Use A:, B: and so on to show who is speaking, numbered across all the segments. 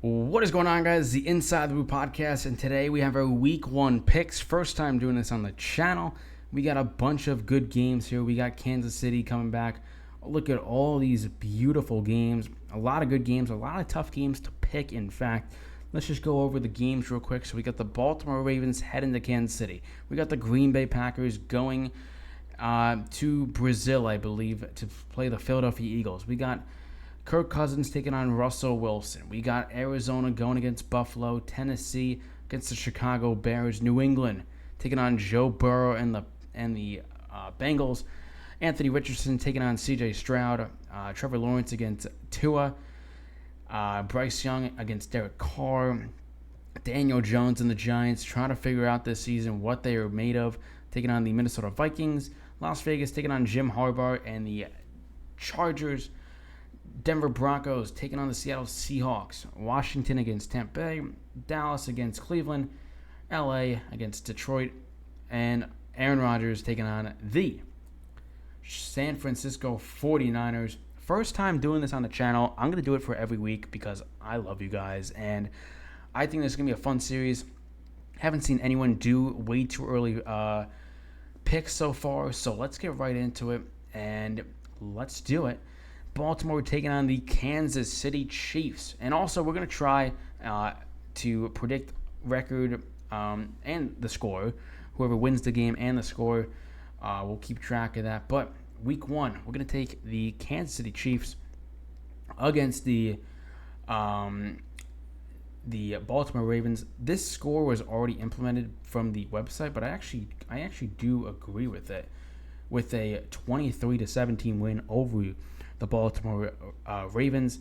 A: What is going on, guys? The Inside the Boot podcast, and today we have our Week 1 picks. First time doing this on the channel. We got a bunch of good games here. We got Kansas City coming back. Look at all these beautiful games. A lot of good games, a lot of tough games to pick, in fact. Let's just go over the games real quick. So we got the Baltimore Ravens heading to Kansas City. We got the Green Bay Packers going to Brazil, I believe, to play the Philadelphia Eagles. We got Kirk Cousins taking on Russell Wilson. We got Arizona going against Buffalo, Tennessee against the Chicago Bears, New England taking on Joe Burrow and the Bengals, Anthony Richardson taking on C.J. Stroud, Trevor Lawrence against Tua, Bryce Young against Derek Carr, Daniel Jones and the Giants trying to figure out this season what they are made of, taking on the Minnesota Vikings, Las Vegas taking on Jim Harbaugh and the Chargers, Denver Broncos taking on the Seattle Seahawks, Washington against Tampa Bay, Dallas against Cleveland, LA against Detroit, and Aaron Rodgers taking on the San Francisco 49ers. First time doing this on the channel. I'm going to do it for every week because I love you guys, and I think this is going to be a fun series. Haven't seen anyone do way too early picks so far, so let's get right into it, and let's do it. Baltimore taking on the Kansas City Chiefs. And also, we're going to try to predict record and the score. Whoever wins the game and the score, we'll keep track of that. But week 1, we're going to take the Kansas City Chiefs against the Baltimore Ravens. This score was already implemented from the website, but I actually do agree with it. With a 23-17 win over the Baltimore Ravens.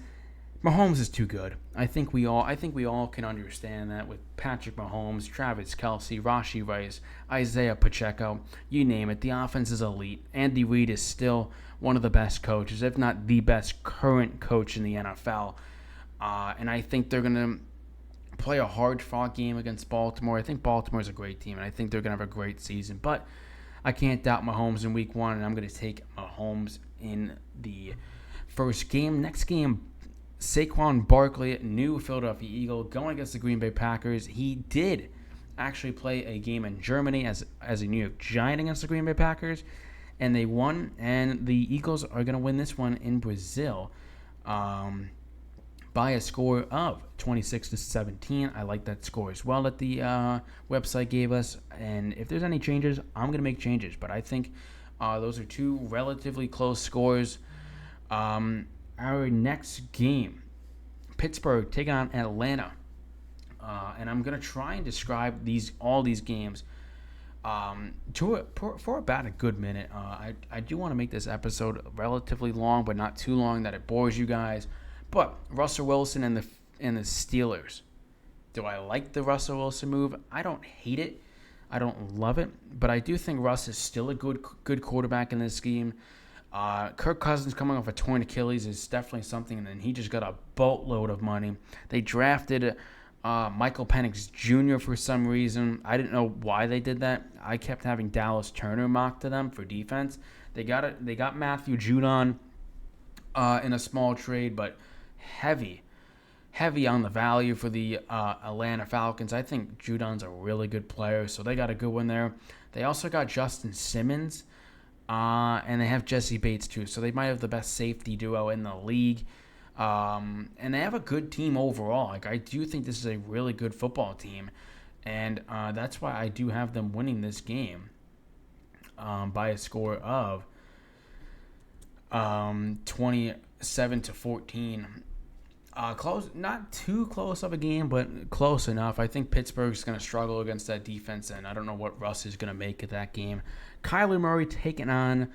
A: Mahomes is too good. I think we all can understand that with Patrick Mahomes, Travis Kelce, Rashee Rice, Isaiah Pacheco, you name it. The offense is elite. Andy Reid is still one of the best coaches, if not the best current coach in the NFL. And I think they're going to play a hard-fought game against Baltimore. I think Baltimore is a great team, and I think they're going to have a great season. But I can't doubt Mahomes in week 1, and I'm going to take Mahomes in the first game. Next game, Saquon Barkley, new Philadelphia Eagle, going against the Green Bay Packers. He did actually play a game in Germany as a New York Giant against the Green Bay Packers, and they won, and the Eagles are going to win this one in Brazil by a score of 26-17. I like that score as well that the website gave us. And if there's any changes, I'm going to make changes. But I think those are two relatively close scores. Our next game, Pittsburgh taking on Atlanta. And I'm going to try and describe all these games for about a good minute. I do want to make this episode relatively long, but not too long that it bores you guys. But Russell Wilson and the Steelers. Do I like the Russell Wilson move? I don't hate it. I don't love it. But I do think Russ is still a good quarterback in this scheme. Kirk Cousins coming off a torn Achilles is definitely something. And then he just got a boatload of money. They drafted Michael Penix Jr. for some reason. I didn't know why they did that. I kept having Dallas Turner mocked to them for defense. They got Matthew Judon in a small trade, but heavy on the value for the Atlanta Falcons. I think Judon's a really good player, so they got a good one there. They also got Justin Simmons, and they have Jesse Bates too, so they might have the best safety duo in the league. And they have a good team overall. Like, I do think this is a really good football team, and that's why I do have them winning this game by a score of 27-14. Close, not too close of a game, but close enough. I think Pittsburgh's going to struggle against that defense, and I don't know what Russ is going to make of that game. Kyler Murray taking on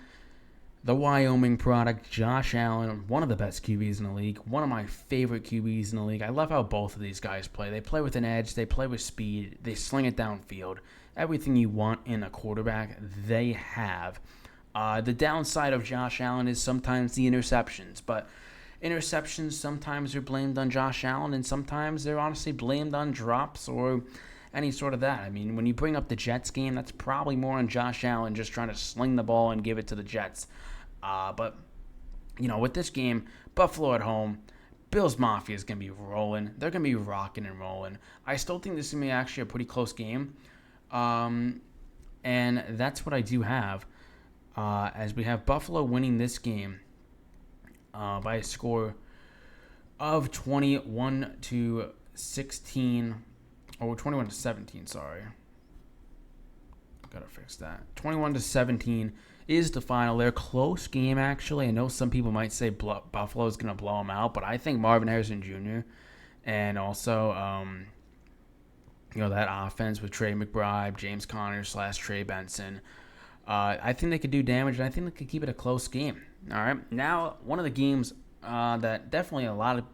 A: the Wyoming product, Josh Allen, one of the best QBs in the league, one of my favorite QBs in the league. I love how both of these guys play. They play with an edge, they play with speed, they sling it downfield. Everything you want in a quarterback, they have. The downside of Josh Allen is sometimes the interceptions, but interceptions sometimes are blamed on Josh Allen, and sometimes they're honestly blamed on drops or any sort of that. I mean, when you bring up the Jets game, that's probably more on Josh Allen just trying to sling the ball and give it to the Jets. But, you know, with this game, Buffalo at home, Bills Mafia is going to be rolling. They're going to be rocking and rolling. I still think this is going to be actually a pretty close game. And that's what I do have. As we have Buffalo winning this game by a score of 21-16, or 21-17, sorry. Gotta fix that. 21-17 is the final. They're a close game, actually. I know some people might say Buffalo's going to blow them out, but I think Marvin Harrison Jr. and also, that offense with Trey McBride, James Conner / Trey Benson, I think they could do damage, and I think they could keep it a close game. All right. Now, one of the games that definitely a lot of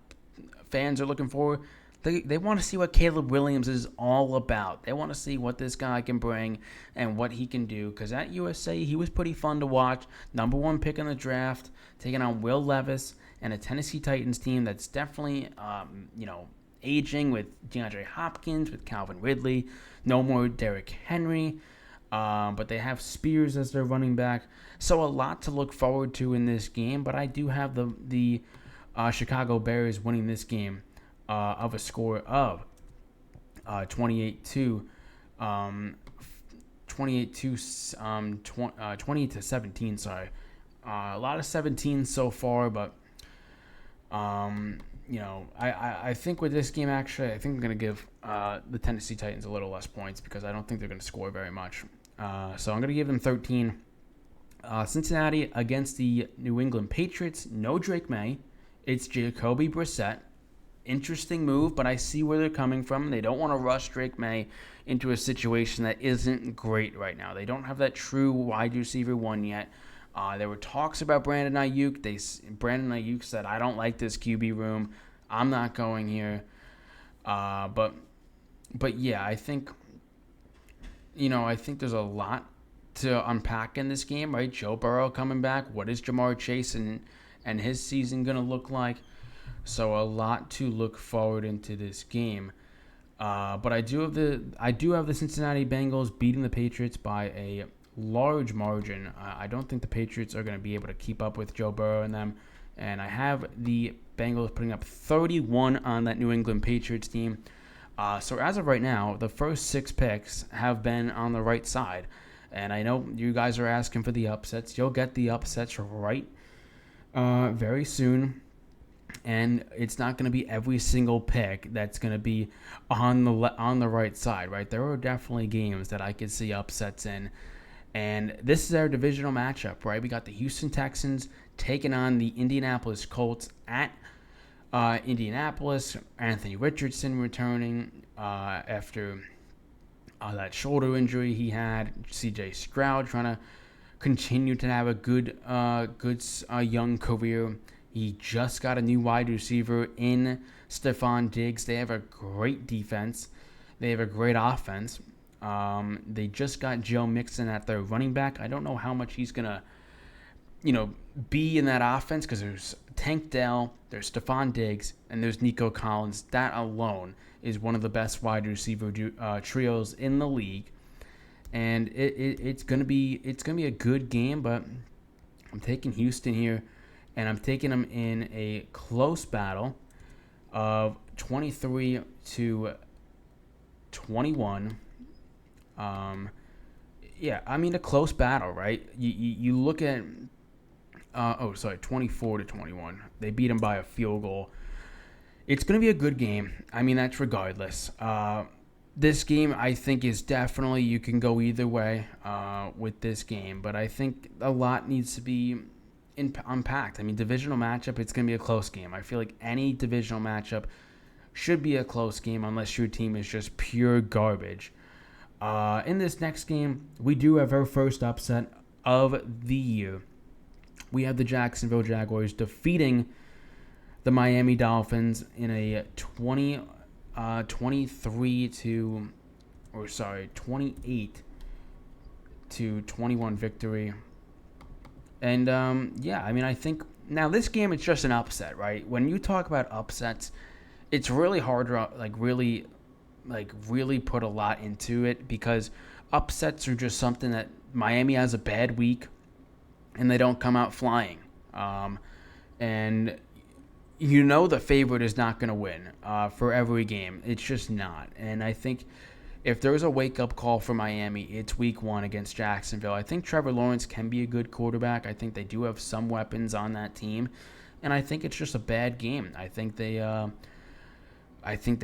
A: fans are looking for. They want to see what Caleb Williams is all about. They want to see what this guy can bring and what he can do. Because at USA, he was pretty fun to watch. Number 1 pick in the draft, taking on Will Levis and a Tennessee Titans team that's definitely, aging with DeAndre Hopkins, with Calvin Ridley. No more Derrick Henry. But they have Spears as their running back. So a lot to look forward to in this game. But I do have the Chicago Bears winning this game. Of a score of 28-17, sorry. A lot of 17 so far, but I think with this game, actually, I think I'm going to give the Tennessee Titans a little less points because I don't think they're going to score very much. So I'm going to give them 13. Cincinnati against the New England Patriots. No Drake May. It's Jacoby Brissett. Interesting move, but I see where they're coming from. They don't want to rush Drake May into a situation that isn't great right now. They don't have that true wide receiver 1 yet. There were talks about Brandon Ayuk. Brandon Ayuk said, I don't like this QB room. I'm not going here. But yeah, I think there's a lot to unpack in this game, right? Joe Burrow coming back. What is Jamar Chase and his season going to look like? So a lot to look forward into this game, but I do have the Cincinnati Bengals beating the Patriots by a large margin. I don't think the Patriots are going to be able to keep up with Joe Burrow and them, and I have the Bengals putting up 31 on that New England Patriots team. So as of right now, the first 6 picks have been on the right side, and I know you guys are asking for the upsets. You'll get the upsets right very soon. And it's not going to be every single pick that's going to be on the right side, right? There are definitely games that I could see upsets in. And this is our divisional matchup, right? We got the Houston Texans taking on the Indianapolis Colts at Indianapolis. Anthony Richardson returning after that shoulder injury he had. C.J. Stroud trying to continue to have a good young career. He just got a new wide receiver in Stephon Diggs. They have a great defense. They have a great offense. They just got Joe Mixon at their running back. I don't know how much he's going to, be in that offense because there's Tank Dell, there's Stephon Diggs, and there's Nico Collins. That alone is one of the best wide receiver trios in the league. And it's gonna be a good game, but I'm taking Houston here. And I'm taking them in a close battle of 23-21. A close battle, right? You look at 24-21. They beat them by a field goal. It's going to be a good game. That's regardless. This game, I think, is definitely, you can go either way with this game. But I think a lot needs to be unpacked. Divisional matchup, it's going to be a close game. I feel like any divisional matchup should be a close game unless your team is just pure garbage. In this next game, we do have our first upset of the year. We have the Jacksonville Jaguars defeating the Miami Dolphins in a 28-21 victory. And, I think now this game, it's just an upset, right? When you talk about upsets, it's really hard to, really put a lot into it because upsets are just something that Miami has a bad week and they don't come out flying. And the favorite is not going to win for every game. It's just not. And I think if there's a wake-up call for Miami, it's week 1 against Jacksonville. I think Trevor Lawrence can be a good quarterback. I think they do have some weapons on that team. And I think it's just a bad game. I think they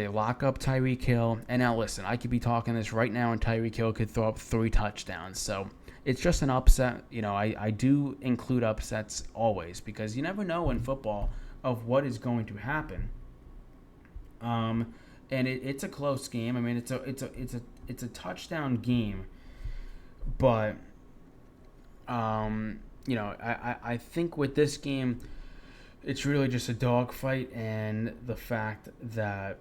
A: lock up Tyreek Hill. And now listen, I could be talking this right now and Tyreek Hill could throw up 3 touchdowns. So it's just an upset. I do include upsets always because you never know in football of what is going to happen. And it's a close game. I mean, it's a touchdown game, but I think with this game, it's really just a dogfight, and the fact that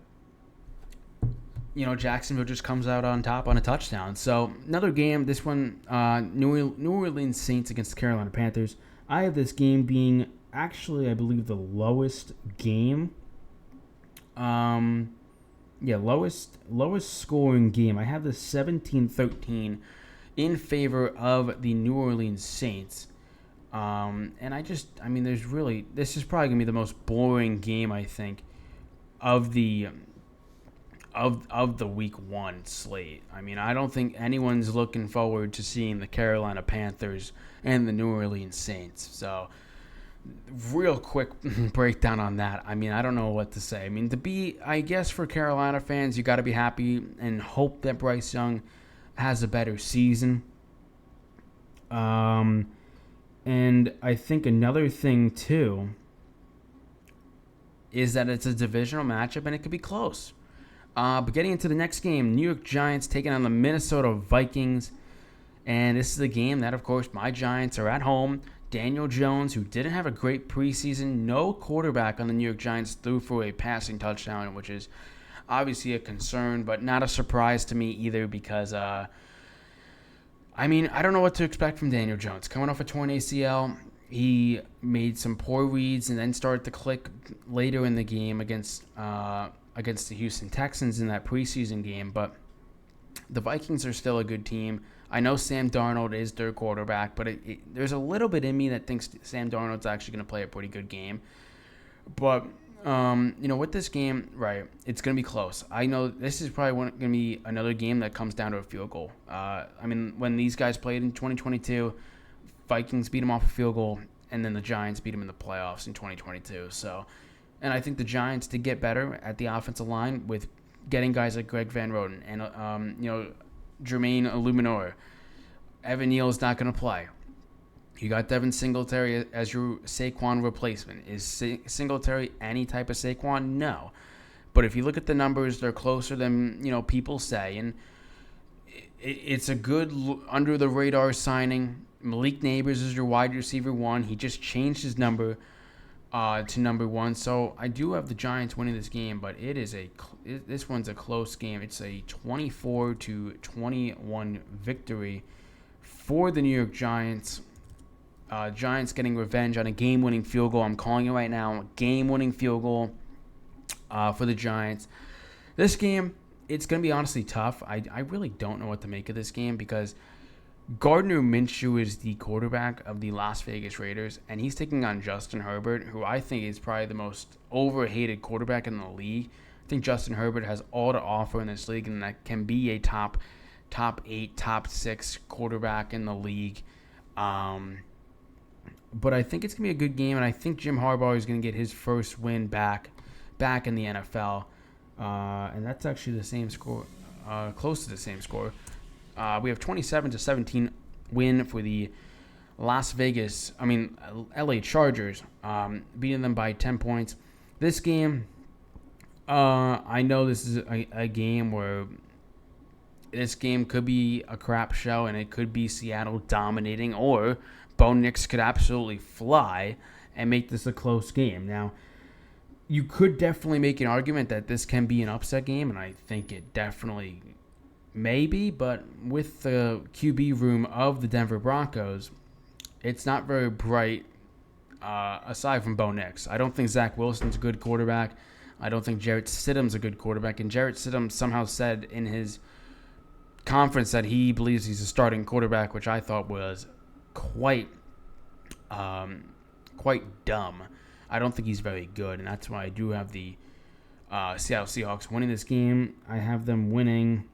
A: Jacksonville just comes out on top on a touchdown. So another game. This one, New Orleans Saints against the Carolina Panthers. I have this game being actually, I believe, the lowest game. Lowest scoring game. I have the 17-13 in favor of the New Orleans Saints. And this is probably gonna be the most boring game, I think, of the week 1 slate. I mean, I don't think anyone's looking forward to seeing the Carolina Panthers and the New Orleans Saints. So real quick breakdown on that. I mean, I don't know what to say. I mean, I guess for Carolina fans, you got to be happy and hope that Bryce Young has a better season. And I think another thing, too, is that it's a divisional matchup and it could be close. But getting into the next game, New York Giants taking on the Minnesota Vikings. And this is a game that, of course, my Giants are at home. Daniel Jones, who didn't have a great preseason, no quarterback on the New York Giants threw for a passing touchdown, which is obviously a concern, but not a surprise to me either because, I don't know what to expect from Daniel Jones. Coming off a torn ACL, he made some poor reads and then started to click later in the game against the Houston Texans in that preseason game, but the Vikings are still a good team. I know Sam Darnold is their quarterback, but there's a little bit in me that thinks Sam Darnold's actually going to play a pretty good game. But, with this game, right, it's going to be close. I know this is probably going to be another game that comes down to a field goal. When these guys played in 2022, Vikings beat them off a field goal, and then the Giants beat them in the playoffs in 2022. So, and I think the Giants did get better at the offensive line with getting guys like Greg Van Roten and, Jermaine Illuminor. Evan Neal's not going to play. You got Devin Singletary as your Saquon replacement. Is Singletary any type of Saquon? No. But if you look at the numbers, they're closer than people say. And it's a good under-the-radar signing. Malik Neighbors is your wide receiver 1. He just changed his number to number 1. So I do have the Giants winning this game, but this one's a close game. It's a 24-21 victory for the New York Giants. Giants getting revenge on a game-winning field goal. I'm calling it right now. Game-winning field goal for the Giants. This game, it's going to be honestly tough. I really don't know what to make of this game because Gardner Minshew is the quarterback of the Las Vegas Raiders, and he's taking on Justin Herbert, who I think is probably the most overhated quarterback in the league. I think Justin Herbert has all to offer in this league, and that can be a top 8, top 6 quarterback in the league. But I think it's going to be a good game, and I think Jim Harbaugh is going to get his first win back in the NFL. And that's actually the same score, close to the same score. We have 27-17 win for the LA Chargers, beating them by 10 points. This game, I know this is a game where this game could be a crap show and it could be Seattle dominating, or Bo Nix could absolutely fly and make this a close game. Now, you could definitely make an argument that this can be an upset game, and I think it definitely maybe, but with the QB room of the Denver Broncos, it's not very bright aside from Bo Nix. I don't think Zach Wilson's a good quarterback. I don't think Jarrett Stidham's a good quarterback. And Jarrett Stidham somehow said in his conference that he believes he's a starting quarterback, which I thought was quite dumb. I don't think he's very good, and that's why I do have the Seattle Seahawks winning this game. I have them winning.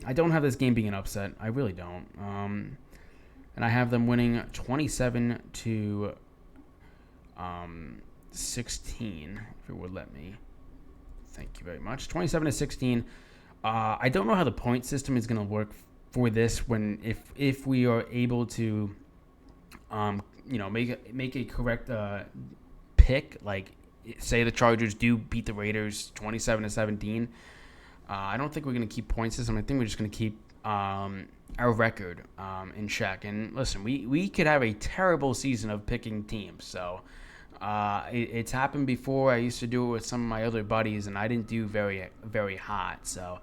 A: I don't have this game being an upset. I really don't. And I have them winning 27 to 16, if it would let me. Thank you very much. 27 to 16. I don't know how the point system is going to work for this if we are able to, make a correct pick. Like, say the Chargers do beat the Raiders 27 to 17. I don't think we're going to keep point system. I think we're just going to keep our record in check. And listen, we could have a terrible season of picking teams. So it's happened before. I used to do it with some of my other buddies, and I didn't do very, very hot. So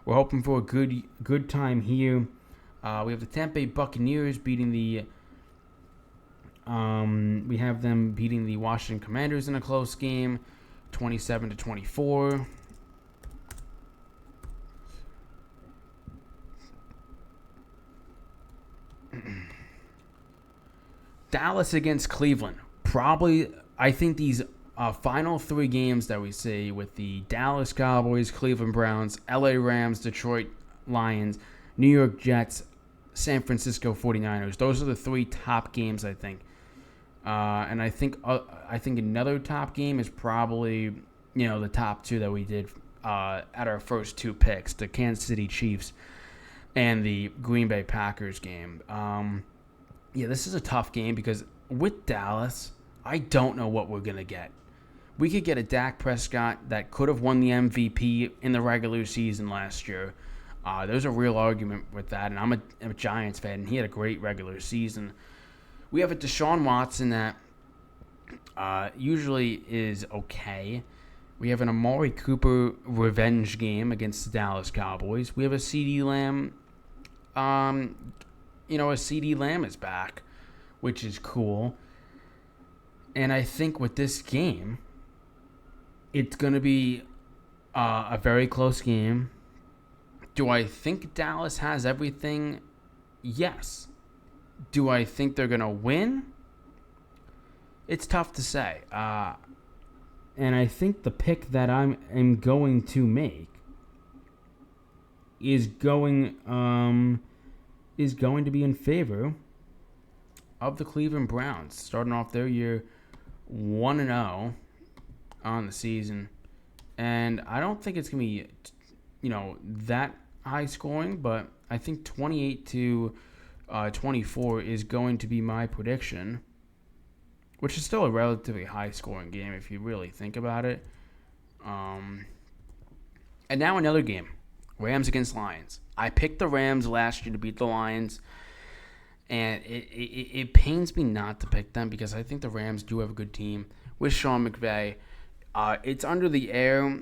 A: we're hoping for a good time here. We have the Tampa Bay Buccaneers beating the. We have them beating the Washington Commanders in a close game, 27 to 24. Dallas against Cleveland. Probably, I think these final three games that we see with the Dallas Cowboys, Cleveland Browns, LA Rams, Detroit Lions, New York Jets, San Francisco 49ers. Those are the three top games, I think. And I think another top game is probably, the top two that we did at our first two picks, the Kansas City Chiefs and the Green Bay Packers game. This is a tough game because with Dallas, I don't know what we're going to get. We could get a Dak Prescott that could have won the MVP in the regular season last year. There's a real argument with that, and I'm a Giants fan, and he had a great regular season. We have a Deshaun Watson that usually is okay. We have an Amari Cooper revenge game against the Dallas Cowboys. We have a CeeDee Lamb. A CeeDee Lamb is back, which is cool. And I think with this game, it's going to be a very close game. Do I think Dallas has everything? Yes. Do I think they're going to win? It's tough to say. And I think the pick that I'm going to make is going to be in favor of the Cleveland Browns, starting off their year 1-0 on the season. And I don't think it's going to be, that high scoring, but I think 28 to 24 is going to be my prediction, which is still a relatively high scoring game if you really think about it. And now another game, Rams against Lions. I picked the Rams last year to beat the Lions, and it pains me not to pick them because I think the Rams do have a good team with Sean McVay. It's under the air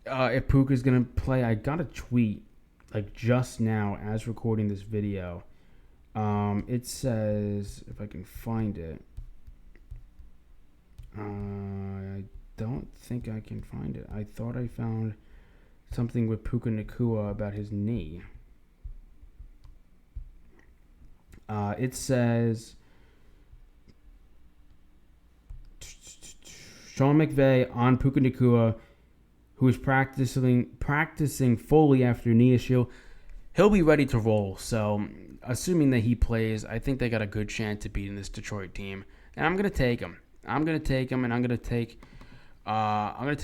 A: if Puka's going to play. I got a tweet just now as recording this video. It says, if I can find it, I don't think I can find it. I thought I found something with Puka Nacua about his knee. It says Sean McVay on Puka Nacua, who is practicing fully after knee issue. He'll be ready to roll. So, assuming that he plays, I think they got a good chance of beating this Detroit team, and I'm gonna take him. And I'm gonna take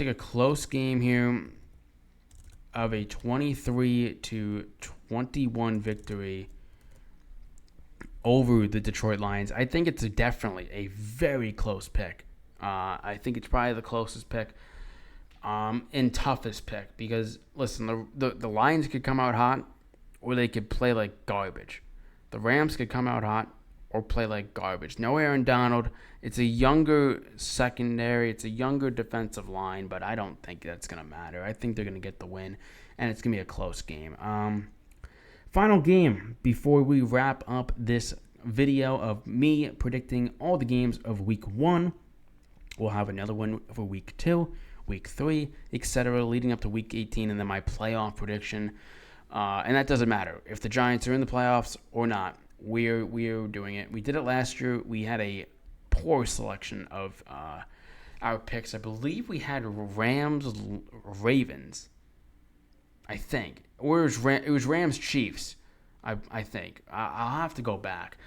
A: a close game here of a 23 to 21 victory over the Detroit Lions. I think it's definitely a very close pick. I think it's probably the closest pick and toughest pick because, listen, the Lions could come out hot or they could play like garbage. The Rams could come out hot or play like garbage. No Aaron Donald. It's a younger secondary. It's a younger defensive line, but I don't think that's going to matter. I think they're going to get the win, and it's going to be a close game. Final game before we wrap up this video of me predicting all the games of Week 1. We'll have another one for Week 2, Week 3, etc., leading up to Week 18, and then my playoff prediction. And that doesn't matter. If the Giants are in the playoffs or not, we're doing it. We did it last year. We had a poor selection of our picks. I believe we had Rams, Ravens, I think. Or it was Rams, Chiefs, I think. I'll have to go back.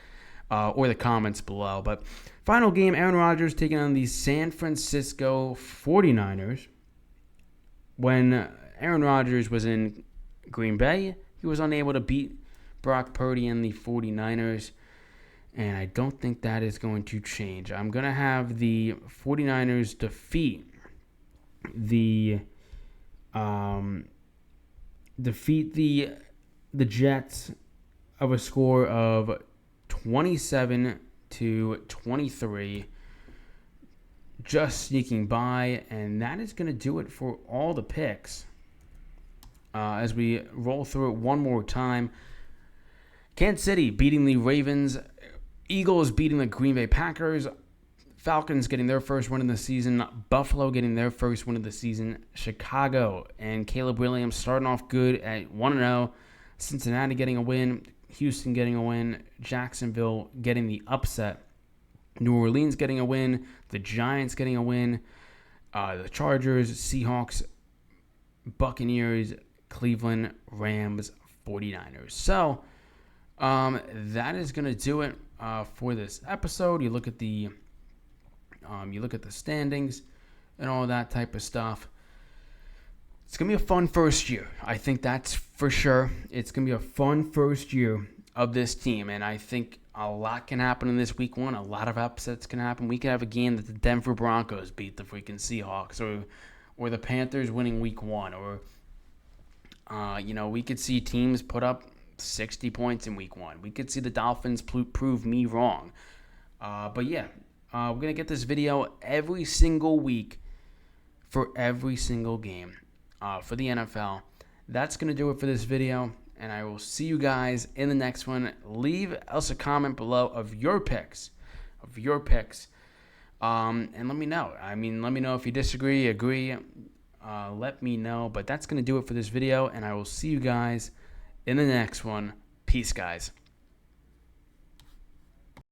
A: Or the comments below. But final game, Aaron Rodgers taking on the San Francisco 49ers. When Aaron Rodgers was in Green Bay, he was unable to beat Brock Purdy and the 49ers. And I don't think that is going to change. I'm going to have the 49ers defeat the Jets of a score of 27-23, just sneaking by, and that is going to do it for all the picks. As we roll through it one more time, Kansas City beating the Ravens, Eagles beating the Green Bay Packers, Falcons getting their first win of the season, Buffalo getting their first win of the season, Chicago and Caleb Williams starting off good at 1-0, Cincinnati getting a win, Houston getting a win, Jacksonville getting the upset, New Orleans getting a win, the Giants getting a win, the Chargers, Seahawks, Buccaneers, Cleveland, Rams, 49ers. So that is going to do it for this episode. You look at the standings and all that type of stuff. It's going to be a fun first year. I think that's for sure. It's going to be a fun first year of this team, and I think a lot can happen in this week one. A lot of upsets can happen. We could have a game that the Denver Broncos beat the freaking Seahawks, or the Panthers winning week one, or we could see teams put up 60 points in week one. We could see the Dolphins prove me wrong. But yeah, we're going to get this video every single week for every single game for the NFL. That's going to do it for this video, and I will see you guys in the next one. Leave us a comment below of your picks. And let me know. Let me know if you disagree, agree. Let me know. But that's going to do it for this video, and I will see you guys in the next one. Peace, guys.